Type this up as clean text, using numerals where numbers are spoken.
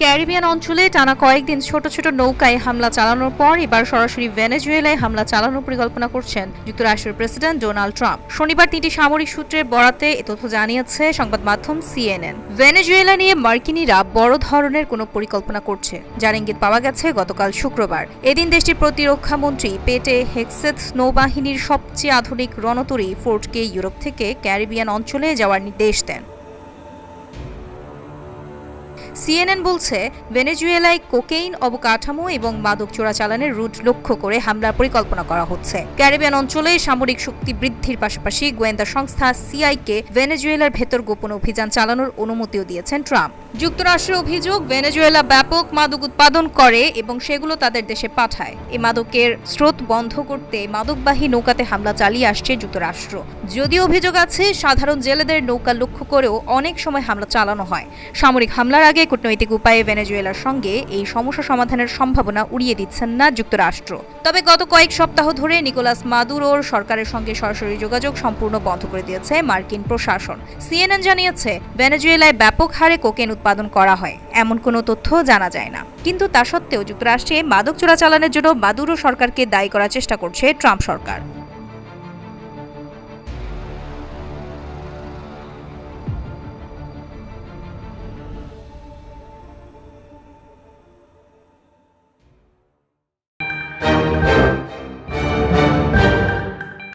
Caribbean অঞ্চলে টানা কয়েকদিন ছোট ছোট নৌকায় হামলা চালানোর পর এবার সরাসরি ভেনেজুয়েলায় হামলা চালানোর পরিকল্পনা করছেন যুক্তরাষ্ট্রের প্রেসিডেন্ট ডোনাল্ড ট্রাম্প। শনিবার ৩টি সামরিক সূত্রের বরাতে এ তথ্য জানিয়েছে সংবাদ মাধ্যম সিএনএন। ভেনেজুয়েলা নিয়ে মার্কিনিরা বড় ধরনের কোনো পরিকল্পনা করছে, যার ইঙ্গিত পাওয়া গেছে গতকাল শুক্রবার। এদিন দেশটির প্রতিরক্ষা মন্ত্রী পেটে হেগসেথ নৌবাহিনীর সবচেয়ে আধুনিক রণতরী ফোর্টকে ইউরোপ থেকে ক্যারিবিয়ান অঞ্চলে যাওয়ার নির্দেশ দেন। সিএনএন বলছে, ভেনেজুয়েলায় কোকেইন অবকাঠামো এবং মাদক চোরাচালানের রুট লক্ষ্য করে হামলার পরিকল্পনা করা হচ্ছে। ক্যারিবিয়ান অঞ্চলে সামরিক শক্তি বৃদ্ধির পাশাপাশি গোয়েন্দা সংস্থা সিআইকে ভেনেজুয়েলার ভেতর গোপন অভিযান চালানোর অনুমতিও দিয়েছেন ট্রাম্প। যুক্তরাষ্ট্রের অভিযোগ, ভেনেজুয়েলা ব্যাপক মাদক উৎপাদন করে এবং সেগুলো তাদের দেশে পাঠায়। এই মাদকের স্রোত বন্ধ করতে মাদকবাহী নৌকাতে হামলা চালিয়ে আসছে যুক্তরাষ্ট্র। যদিও অভিযোগ আছে, সাধারণ জেলেদের নৌকা লক্ষ্য করেও অনেক সময় হামলা চালানো হয়। সামরিক হামলার আগে কূটনৈতিক উপায়ে ভেনেজুয়েলার সঙ্গে এই সমস্যা সমাধানের সম্ভাবনা উড়িয়ে দিচ্ছেন না যুক্তরাষ্ট্র। তবে গত কয়েক সপ্তাহ ধরে নিকোলাস মাদুরোর সরকারের সঙ্গে সরাসরি যোগাযোগ সম্পূর্ণ বন্ধ করে দিয়েছে মার্কিন প্রশাসন। সিএনএন জানিয়েছে, ভেনেজুয়েলায় ব্যাপক হারে কোকেন উৎপাদন করা হয় এমন কোনো তথ্য জানা যায় না। কিন্তু তা সত্ত্বেও যুক্তরাষ্ট্রে মাদক চোরাচালানের জন্য মাদুরো সরকারকে দায়ী করার চেষ্টা করছে ট্রাম্প সরকার।